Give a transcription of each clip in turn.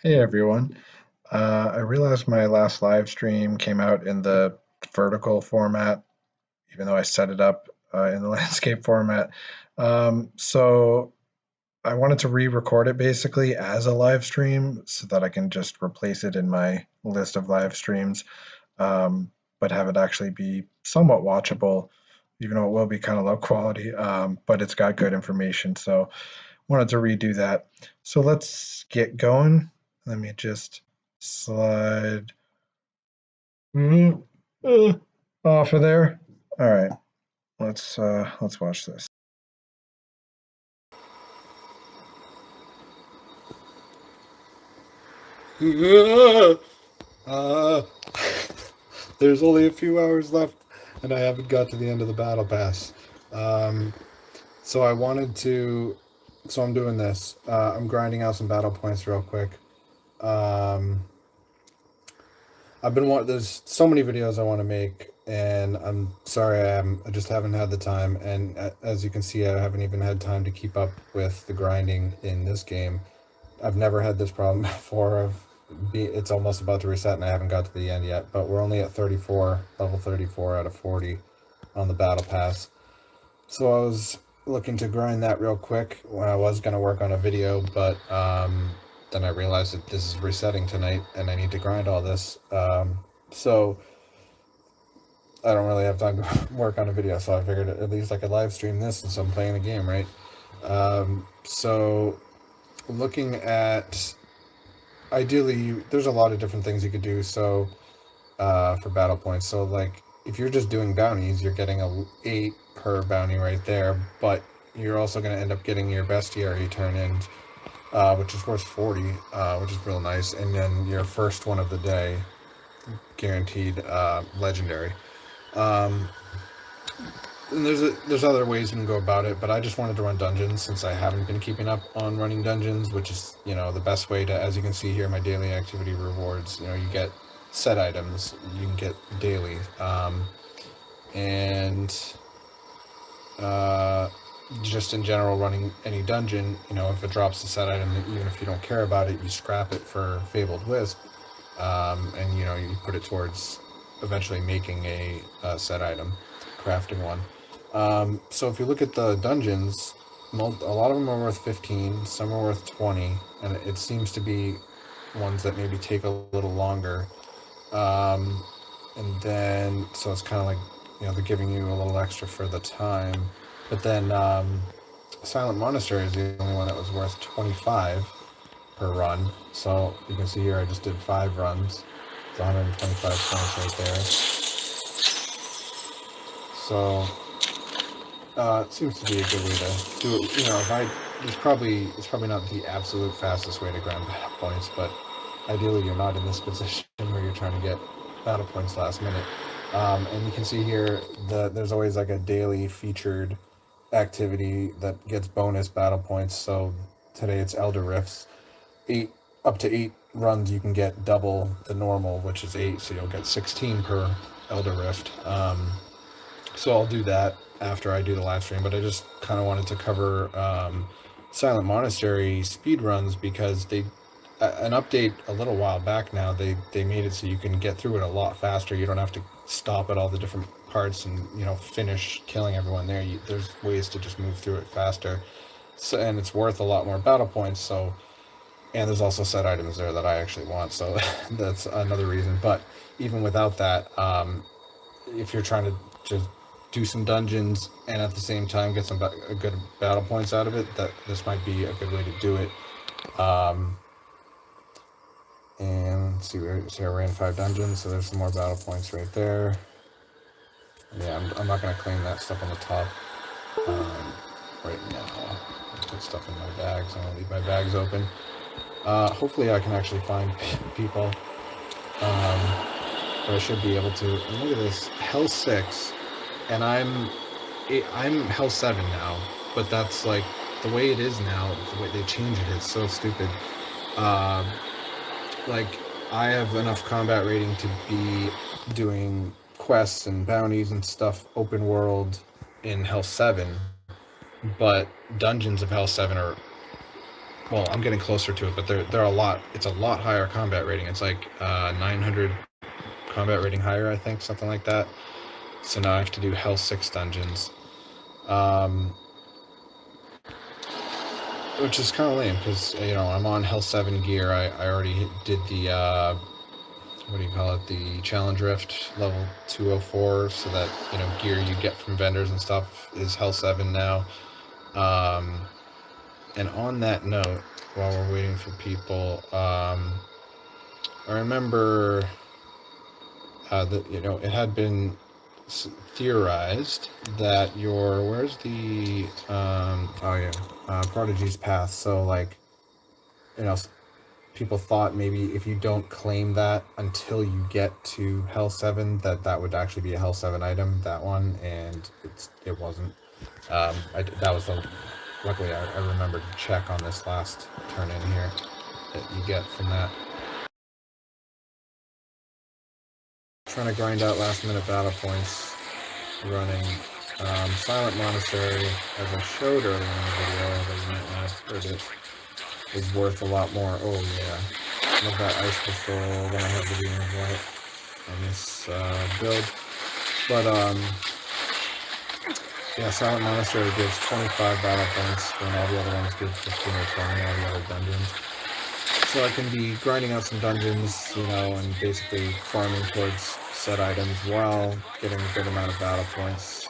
Hey everyone. I realized my last live stream came out in the vertical format, even though I set it up in the landscape format. So I wanted to re-record it basically as a live stream so that I can just replace it in my list of live streams, but have it actually be somewhat watchable, even though it will be kind of low quality, but it's got good information. So wanted to redo that. So let's get going. Let me just slide off of there. All right, let's watch this. There's only a few hours left, and I haven't got to the end of the battle pass. So I wanted to. So I'm doing this. I'm grinding out some battle points real quick. There's so many videos I want to make, and I'm sorry I just haven't had the time. And as you can see, I haven't even had time to keep up with the grinding in this game. I've never had this problem before. It's almost about to reset, and I haven't got to the end yet. But we're only at 34, level 34 out of 40 on the battle pass. So I was looking to grind that real quick when I was going to work on a video, but then I realized that this is resetting tonight and I need to grind all this. So I don't really have time to work on a video, so I figured at least I could live stream this since I'm playing the game, right? So looking at, ideally, there's a lot of different things you could do. So for battle points, so like if you're just doing bounties, you're getting a 8 per bounty right there, but you're also going to end up getting your bestiary turn in, which is worth 40, which is real nice, and then your first one of the day guaranteed legendary. And there's other ways you can go about it, but I just wanted to run dungeons since I haven't been keeping up on running dungeons, which is, the best way to, as you can see here, my daily activity rewards, you get set items you can get daily, and just in general, running any dungeon, if it drops a set item, even if you don't care about it, you scrap it for Fabled Wisp, and you put it towards eventually making a set item, crafting one. So if you look at the dungeons, a lot of them are worth 15, some are worth 20, and it seems to be ones that maybe take a little longer. And then, so it's kind of like, they're giving you a little extra for the time. But then Silent Monastery is the only one that was worth 25 per run. So you can see here I just did 5 runs. It's 125 points right there. So it seems to be a good way to do it. It's probably not the absolute fastest way to grind battle points, but ideally you're not in this position where you're trying to get battle points last minute. And you can see here that there's always like a daily featured activity that gets bonus battle points. So today it's Elder Rifts. Up to 8 runs you can get double the normal, which is 8, so you'll get 16 per Elder Rift. So I'll do that after I do the live stream, but I just kind of wanted to cover Silent Monastery speed runs because an update a little while back now, they made it so you can get through it a lot faster. You don't have to stop at all the different parts and finish killing everyone there. There's ways to just move through it faster, so, and it's worth a lot more battle points. So, and there's also set items there that I actually want, so that's another reason. But even without that, if you're trying to just do some dungeons and at the same time get some good battle points out of it, that this might be a good way to do it. And let's see, I ran 5 dungeons, so there's some more battle points right there. Yeah, I'm not going to claim that stuff on the top right now. I'll put stuff in my bags. I'm going to leave my bags open. Hopefully I can actually find people. But I should be able to. And look at this, Hell 6, and I'm Hell 7 now. But that's like the way it is now. The way they change it is so stupid. Like, I have enough combat rating to be doing quests and bounties and stuff open world in Hell 7, but dungeons of Hell 7 are well, I'm getting closer to it, but they're a lot. It's a lot higher combat rating. It's like 900 combat rating higher, I think, something like that. So now I have to do Hell 6 dungeons, which is kind of lame because I'm on Hell 7 gear. I already did the what do you call it? The challenge rift level 204, so that gear you get from vendors and stuff is Hell 7 now. And on that note, while we're waiting for people, I remember that it had been theorized that where's the Prodigy's path. So like, people thought maybe if you don't claim that until you get to Hell 7, that would actually be a Hell 7 item, that one, and it wasn't. That was the luckily I remembered to check on this last turn in here that you get from that. Trying to grind out last minute battle points running Silent Monastery, as I showed earlier in the video, that you might not have heard it, is worth a lot more. Oh yeah, love that ice pistol when I have the beam of light on this build. But yeah, Silent Monastery gives 25 battle points when all the other ones give 15 or 20, all the other dungeons. So I can be grinding out some dungeons, and basically farming towards set items while getting a good amount of battle points.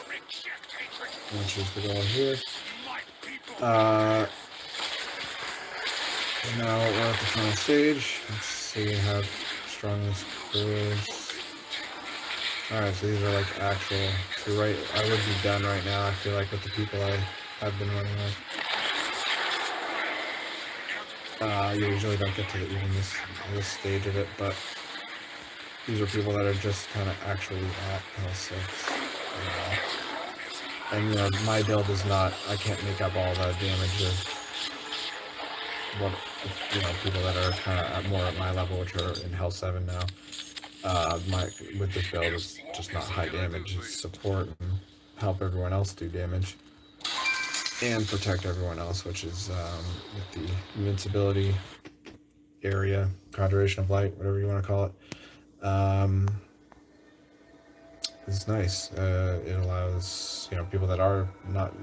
Which is the goal here. Now we're at the final stage. Let's see how strong this crew is. Alright, so these are like actual. So I would be done right now, I feel like, with the people I have been running with. You usually don't get to even this stage of it, but these are people that are just kind of actually at L6. And my build is not, I can't make up all the damage of what people that are kind of more at my level, which are in Hell 7 now. With this build, it's just not high damage. It's support and help everyone else do damage and protect everyone else, which is with the invincibility area, conjuration of light, whatever you want to call it. It's nice. It allows people that are not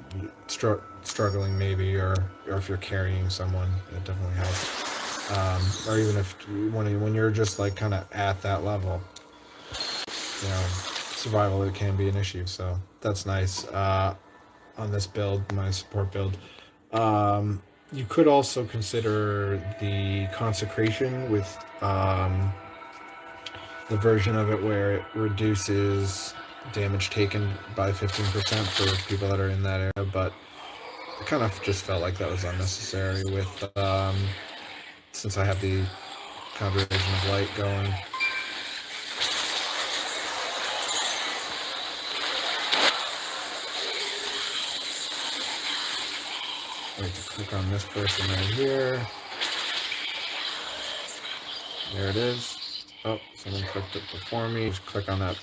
struggling maybe, or if you're carrying someone, it definitely helps. Or even if when you're just like kind of at that level, survival, it can be an issue. So that's nice. On this build, my support build. You could also consider the consecration with the version of it where it reduces damage taken by 15% for people that are in that area, but I kind of just felt like that was unnecessary with since I have the conjuration of light going. Wait to click on this person right here. There it is. Oh, someone clicked it before me. Just click on that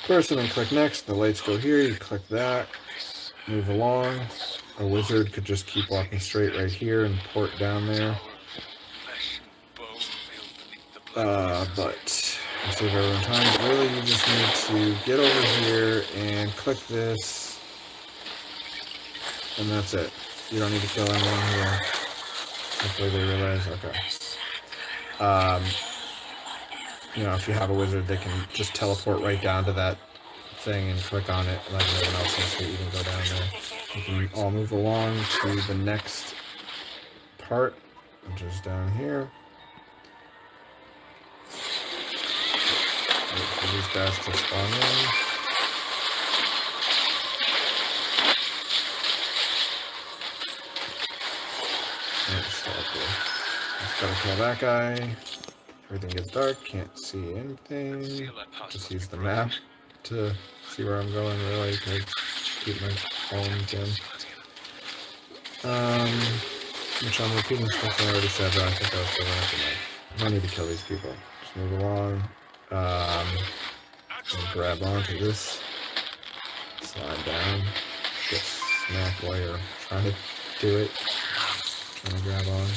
person and click next. The lights go here. You click that. Move along. A wizard could just keep walking straight right here and port down there. But I'll save everyone time. But really, you just need to get over here and click this. And that's it. You don't need to kill anyone here. Hopefully they realize, okay. If you have a wizard, they can just teleport right down to that thing and click on it, like everyone else needs to even go down there. You can all move along to the next part, which is down here. Wait for these guys to spawn in. Just gotta kill that guy. Everything gets dark, can't see anything. Just use the map to see where I'm going, really, because keep my phones in. Which I'm repeating stuff I already said, but I think I was still gonna have to know. I need to kill these people. Just move along. Grab onto this. Slide down. Get smacked while you're trying to do it. gonna grab on.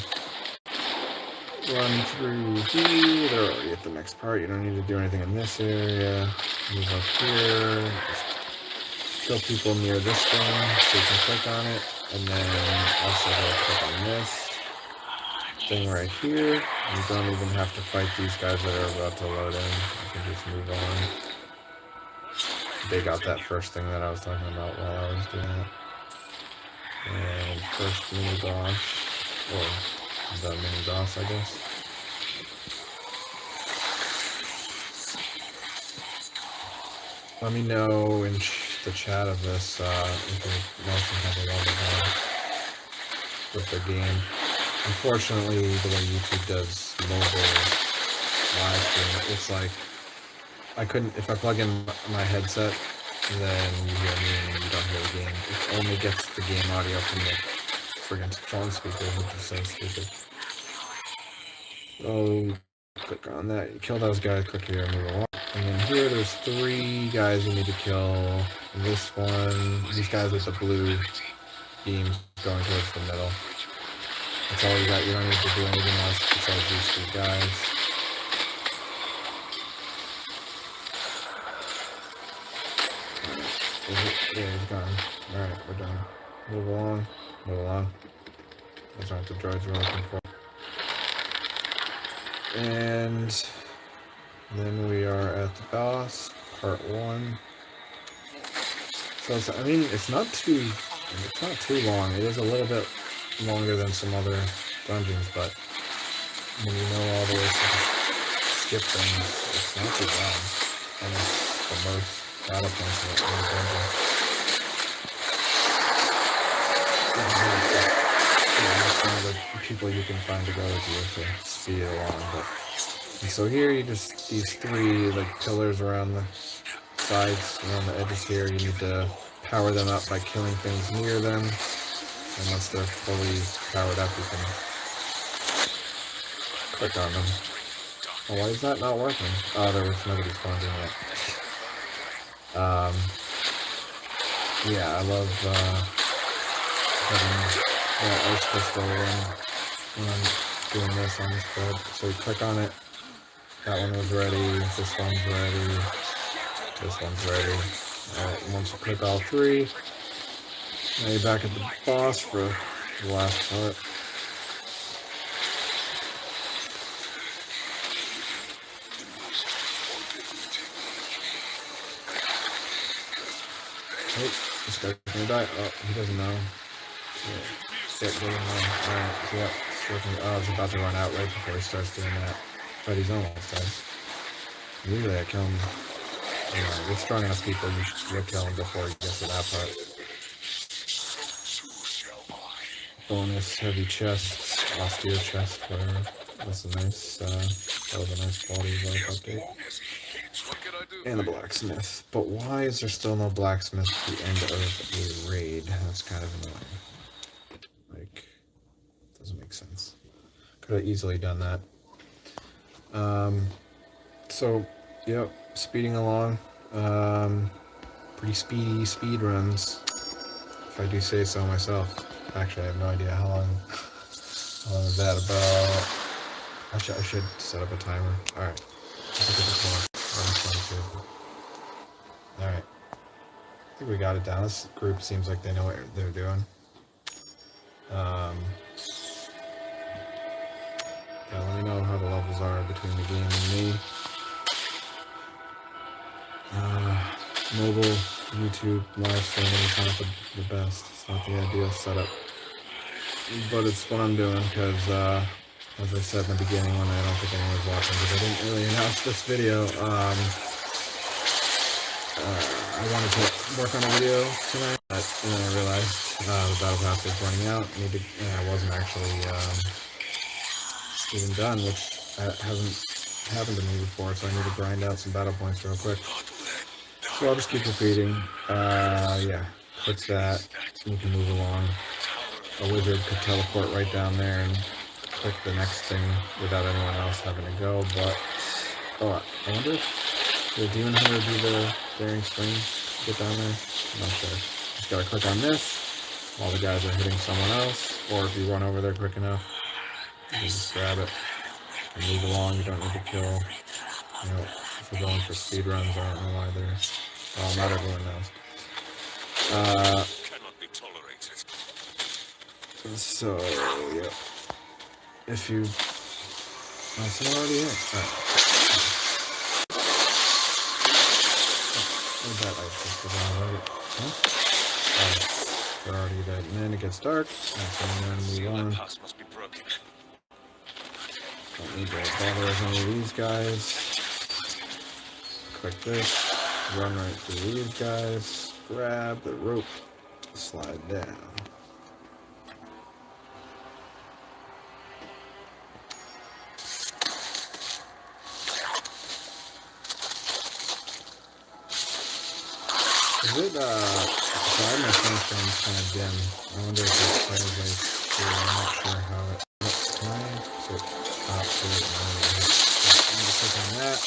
Run through here. They're already at the next part. You don't need to do anything in this area. Move up here. Just kill people near this thing so you can click on it. And then also go click on this thing right here. You don't even have to fight these guys that are about to load in. You can just move on. Dig out that first thing that I was talking about while I was doing it. And first mini boss, or the mini boss, I guess. Let me know in the chat of this if you know some have a lot with the game. Unfortunately, the way YouTube does mobile live stream, it's like I couldn't, if I plug in my headset, then you hear me and you don't hear the game. It only gets the game audio from the friggin' phone speaker, which is so stupid. Oh, click on that. You kill those guys, click here and move along. And then here, there's 3 guys you need to kill. This one, these guys with the blue beams going towards the middle. That's all you got. You don't need to do anything else besides these 3 guys. Yeah, he's gone. Alright, we're done. Move along. Move along. Those aren't the droids we're looking for. And then we are at the boss, part 1. So it's, I mean, it's not too long. It is a little bit longer than some other dungeons, but when you know all the ways to skip things, it's not too bad. And it's the most battle points in the dungeon. That's one of the people you can find to go with you to speed it along. And so here you just, these 3 like pillars around the sides, around the edges here, you need to power them up by killing things near them. And once they're fully powered up, you can click on them. Oh, why is that not working? Oh, there was nobody spawned in yet. Yeah, I love having that ice crystal when I'm doing this on this bed. So you click on it. That one was ready. This one's ready. This one's ready. Alright, once you click all 3, now you're back at the boss for the last part. Oh, this guy's gonna die. Oh, he doesn't know. Yeah, doesn't know. Alright, yeah, it's working. Oh, it's about to run out right before he starts doing that. But he's almost dead. Usually I kill him. Yeah, with strong enough people, you'll kill him before he gets to that part. Bonus heavy chests, austere chest, whatever. That's a nice, that was a nice quality of life update. And the blacksmith. But why is there still no blacksmith at the end of a raid? That's kind of annoying. Like, doesn't make sense. Could have easily done that. So, yep, speeding along. Pretty speedy speed runs, if I do say so myself. Actually, I have no idea how long is that about. Actually, I should set up a timer. Alright. Alright. I think we got it down. This group seems like they know what they're doing. Yeah, let me know how the levels are between the game and me. Mobile, YouTube, live streaming is not the best. It's not the ideal setup. But it's what I'm doing because, as I said in the beginning when I don't think anyone was watching, because I didn't really announce this video, I wanted to work on a video tonight, but then I realized the Battle Pass was running out, and I wasn't actually even done, which hasn't happened to me before, so I need to grind out some battle points real quick. So I'll just keep repeating. Yeah, click that, and you can move along. A wizard could teleport right down there and click the next thing without anyone else having to go, but... Oh, I wonder if the Demon Hunter do the daring swing to get down there? I'm not sure. Just gotta click on this while the guys are hitting someone else. Or if you run over there quick enough, you can just grab it and move along. You don't need to kill. You know, if we're going for speed runs, I don't know why they're... Well, not everyone knows. So, yeah. If you... Oh, someone already hit. Alright. Where'd that ice crystal down already? Huh? Oh, they're already dead. And then it gets dark. That's when we're gonna move on. Don't need to bother with any of these guys. Click this. Run right through these guys. Grab the rope. Slide down. Is it, sorry, my phone screen's kind of dim. I wonder if it translates to, I'm not sure how it, can I, so absolute, I need to click on that.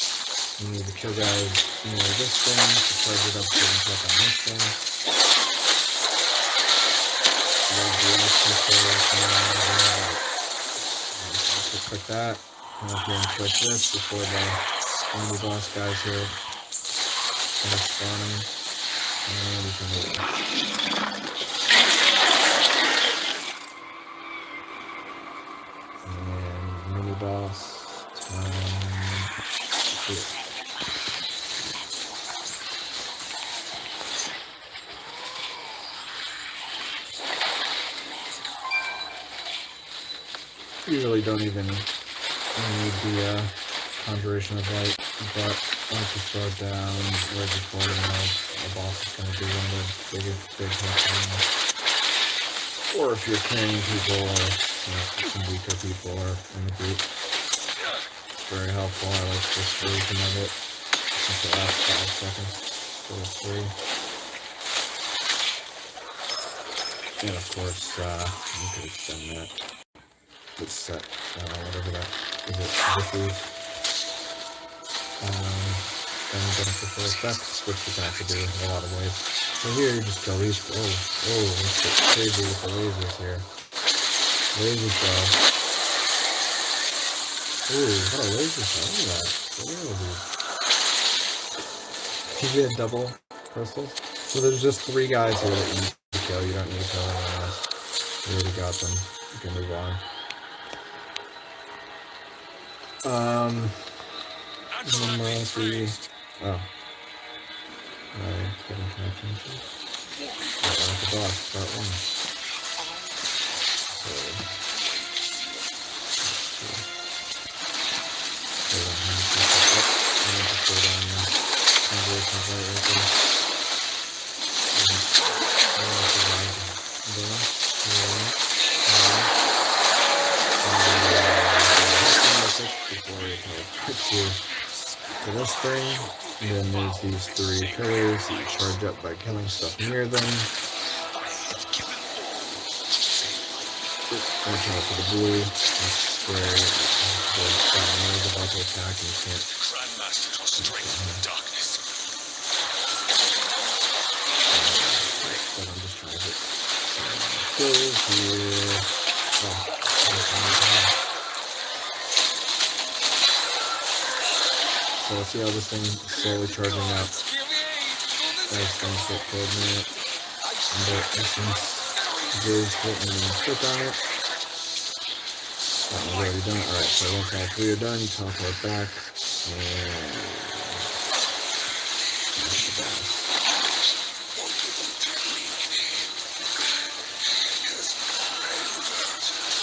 You need the kill guide near this thing to charge it up so you can click on this thing. Click that, and if you can click this before the enemy boss guys here finish spawning. And we can move. And mini boss time. You really don't even need the conjuration of light, but once you throw it down right before you know the boss is going to be one of the biggest big hits. Or if you're carrying people or some weaker people or in the group, it's very helpful. I like this version of it since it lasts 5 seconds instead of 3. And of course, you could extend that. It's set, whatever that is, it victories. And beneficial effects, which you can actually do in a lot of ways. So here you just kill these. Oh, let's get crazy with the lasers here. Laser throw. Ooh, what a laser throw. Look at that. You get double crystals. So there's just 3 guys here that you need to kill. You don't need to kill anyone else. You already got them. You can move on. Monkey. Oh. Getting connection issues. Like the boss, part 1. So. To this thing, and then there's these 3 pillars that you charge up by killing stuff near them. Watch out for the blue. That's where the is about to attack and you can't. But I'm just trying to get kills here. So let's see how this thing is slowly charging up. As things get toward me. And the essence gauge it and then click on it. That one's already done. Alright, so once all 3 are done, you teleport back. And that's the boss.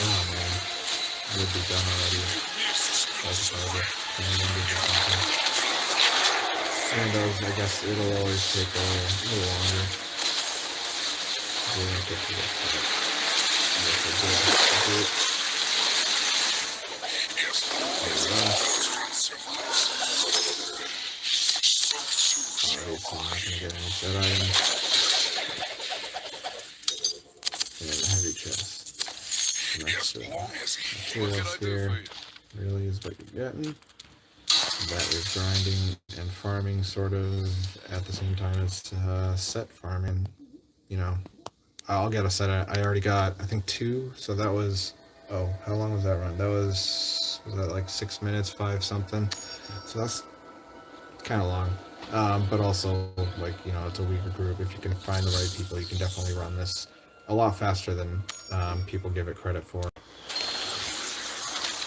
Oh man. It would be done already. That's part of it. And those, I guess it'll always take a little longer. We'll get to that part. That's a good. Alright, so I'm not gonna get any set items. And heavy chest. Next materials here really is what you're getting. That is grinding and farming sort of at the same time as set farming, you know, I'll get a set. I already got, I think 2. So that was, oh, how long was that run? That was that like 6 minutes, 5 something. So that's kind of long. But also, like, you know, it's a weaker group. If you can find the right people, you can definitely run this a lot faster than people give it credit for.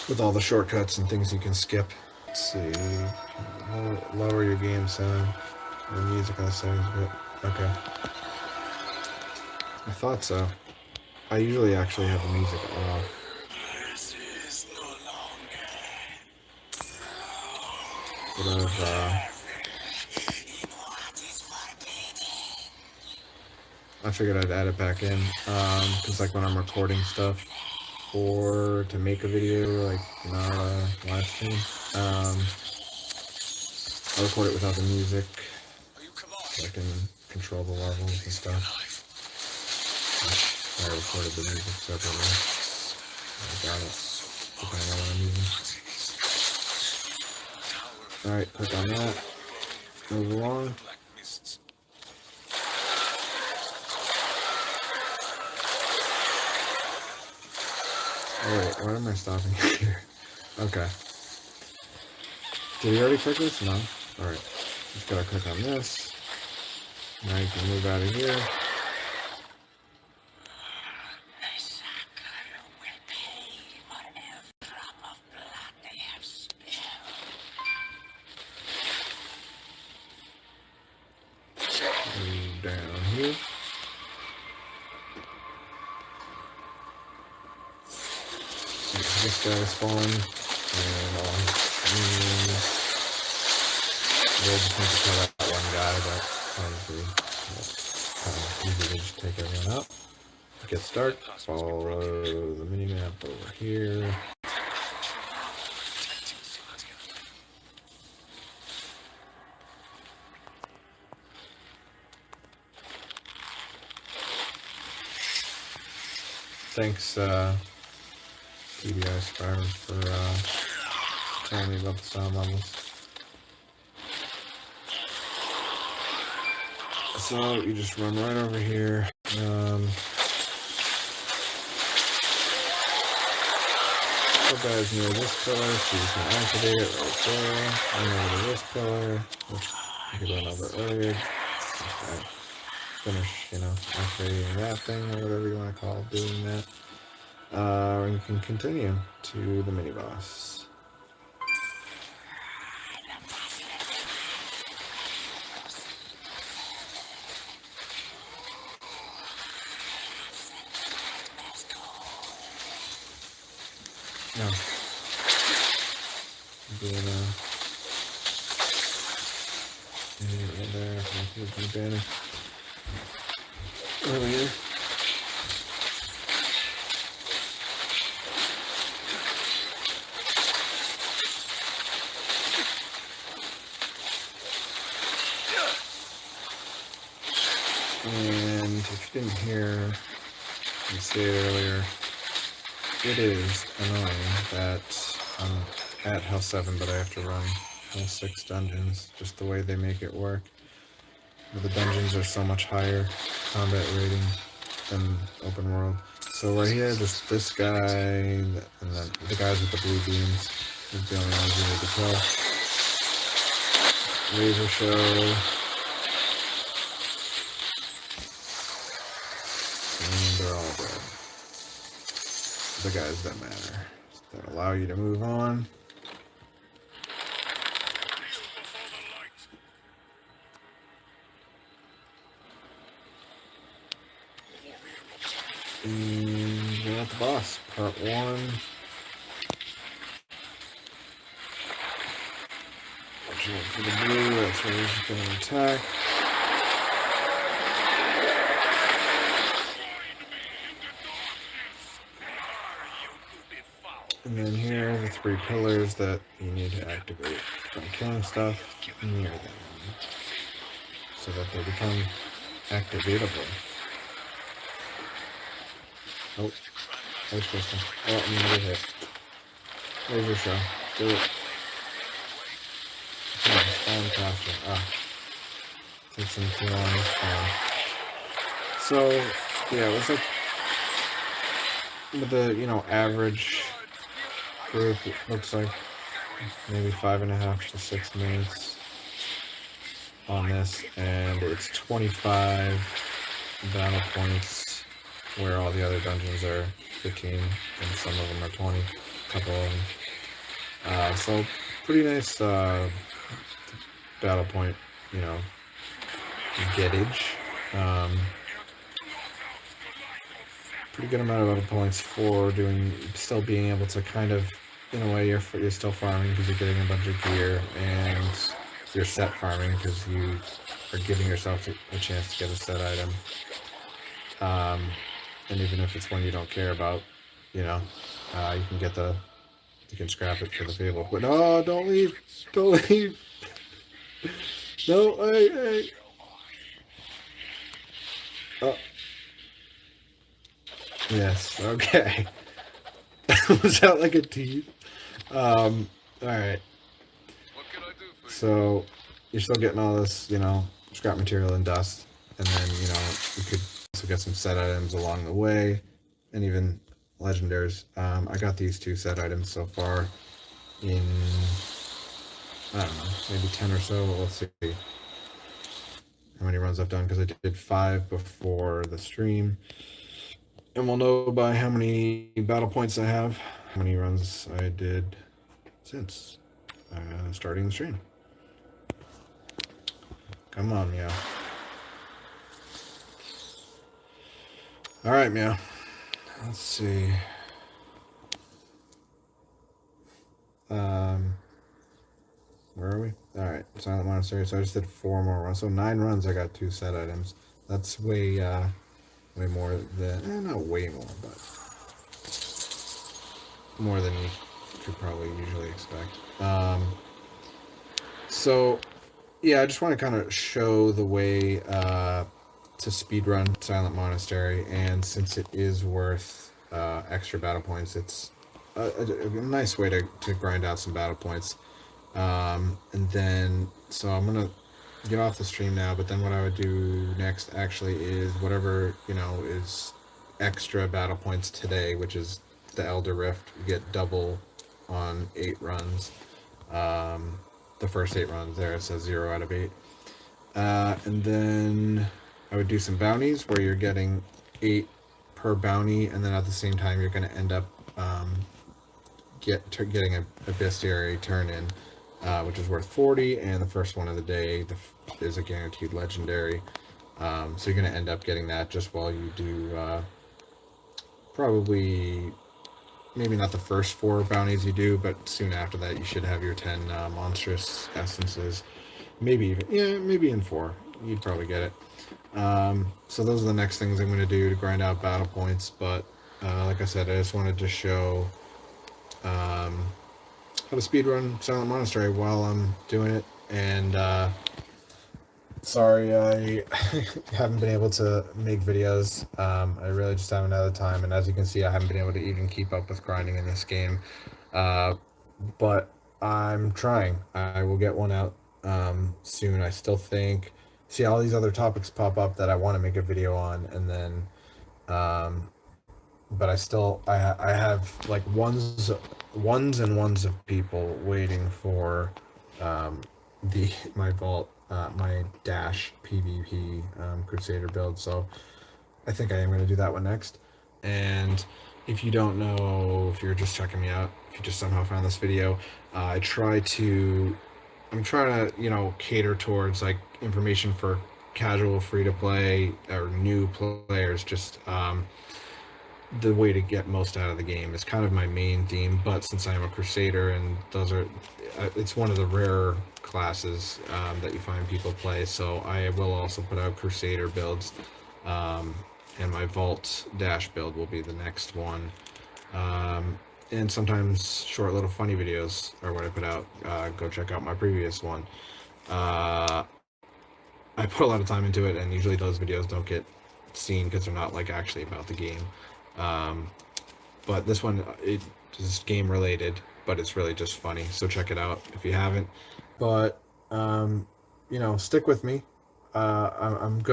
With all the shortcuts and things you can skip. Let's see. Lower your game sound. The music on the settings a bit. Okay. I thought so. I usually actually have the music off. I figured I'd add it back in, because like when I'm recording stuff to make a video, like not a live stream, I record it without the music, so I can control the levels and stuff. I recorded the music separately. I got it, depending on what I'm using. Alright, click on that. Move along. Oh wait, why am I stopping here? Okay. Did you already click this? No? Alright. Just gotta click on this. Now you can move out of here. Move down here. This guy spawned, and all his minions. We'll just need to kill that one guy, but obviously kind of easy to just take everyone out. Get start, follow the minimap over here. Thanks, PVE subscribers for telling me about the sound levels. So you just run right over here. Guys near this pillar, so you can activate it right there. And over this pillar, which you could run over earlier. Finish, you know, activating that thing or whatever you want to call doing that. And you can continue to the mini boss. No. Doing right there. Here's my banner. Earlier. And if you didn't hear me say it earlier, it is annoying that I'm at Hell 7, but I have to run Hell 6 dungeons, just the way they make it work. The dungeons are so much higher combat rating than open world. So right here, just this guy, and then the guys with the blue beams is the only ones you need to kill. Laser show. And they're all dead. The guys that matter, that allow you to move on. And we're at the boss, part 1. Watch out for the blue, that's where he's going to attack. And then here are the 3 pillars that you need to activate by killing stuff near them, so that they become activatable. Oh, Ice Crystal. Oh, I'm gonna get hit. Laser show. Do it. Come on, spawn faster. Ah. Takes them too long to spawn. So, yeah, it was like with the average group, it looks like maybe 5.5 to 6 minutes on this, and it's 25 battle points, where all the other dungeons are 15, and some of them are 20, a couple of them. So pretty nice battle point, gettage. Pretty good amount of battle points for still being able to kind of, in a way, you're still farming because you're getting a bunch of gear, and you're set farming because you are giving yourself a chance to get a set item. And even if it's one you don't care about, you can scrap it for the Fable. But no, don't leave! Don't leave! No, hey! Oh. Yes, okay. Was that like a teeth? Alright. So, you're still getting all this, scrap material and dust. And then, you could also get some set items along the way. And even legendaries. I got these 2 set items so far in, I don't know, maybe 10 or so. But let's see how many runs I've done, because I did 5 before the stream. And we'll know by how many battle points I have, how many runs I did since starting the stream. Come on, Meow. Alright, Meow. Let's see. Where are we? Alright, Silent Monastery. So I just did 4 more runs. So 9 runs, I got 2 set items. That's way more than, not way more, but more than you could probably usually expect. So, yeah, I just want to kind of show the way to speedrun Silent Monastery, and since it is worth extra battle points, it's a nice way to grind out some battle points. And then, so I'm going to get off the stream now, but then what I would do next actually is whatever, is extra battle points today, which is the Elder Rift. You get double on 8 runs. The first 8 runs there, it says 0 out of 8. And then I would do some bounties where you're getting 8 per bounty, and then at the same time you're going to end up getting a bestiary turn-in, which is worth 40, and the first one of the day is a guaranteed legendary. So you're going to end up getting that just while you do probably, maybe not the first 4 bounties you do, but soon after that you should have your 10 monstrous essences. Maybe in 4 you'd probably get it. So those are the next things I'm going to do to grind out battle points, but like I said, I just wanted to show how to speedrun Silent Monastery while I'm doing it. And sorry I haven't been able to make videos. I really just haven't had the time, and as you can see, I haven't been able to even keep up with grinding in this game. But I'm trying. I will get one out soon. I still think, see, all these other topics pop up that I want to make a video on, and then but I have like ones and ones of people waiting for my vault, my dash PvP Crusader build. So I think I am going to do that one next. And if you don't know, if you're just checking me out, if you just somehow found this video, I'm trying to cater towards like information for casual, free to play, or new players. Just the way to get most out of the game is kind of my main theme. But since I am a Crusader, and it's one of the rare classes that you find people play, so I will also put out Crusader builds, and my Vault Dash build will be the next one. And sometimes short little funny videos are what I put out. Go check out my previous one. I put a lot of time into it, and usually those videos don't get seen because they're not like actually about the game. But this one, it is game related, but it's really just funny, so check it out if you haven't. But stick with me. I'm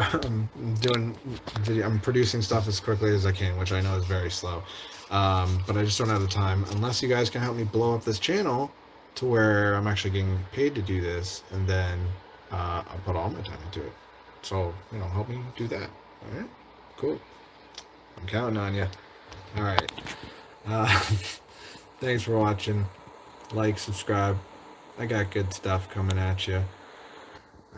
producing stuff as quickly as I can, which I know is very slow. But I just don't have the time. Unless you guys can help me blow up this channel to where I'm actually getting paid to do this, and then I'll put all my time into it. So, help me do that. All right? Cool. I'm counting on you. All right. Thanks for watching. Like, subscribe. I got good stuff coming at you.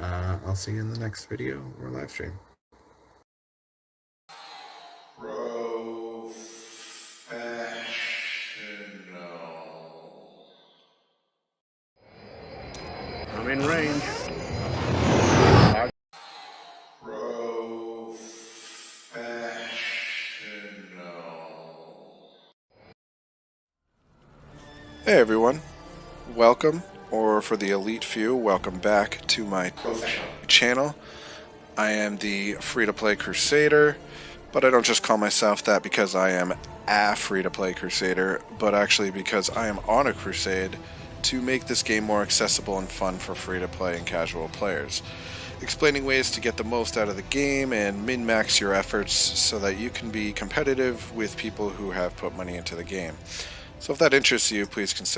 I'll see you in the next video or live stream. I'm in range. Hey everyone, welcome, or for the elite few, welcome back to my channel. I am the free-to-play Crusader, but I don't just call myself that because I am a free-to-play Crusader, but actually because I am on a crusade to make this game more accessible and fun for free-to-play and casual players, explaining ways to get the most out of the game and min-max your efforts so that you can be competitive with people who have put money into the game. So if that interests you, please consider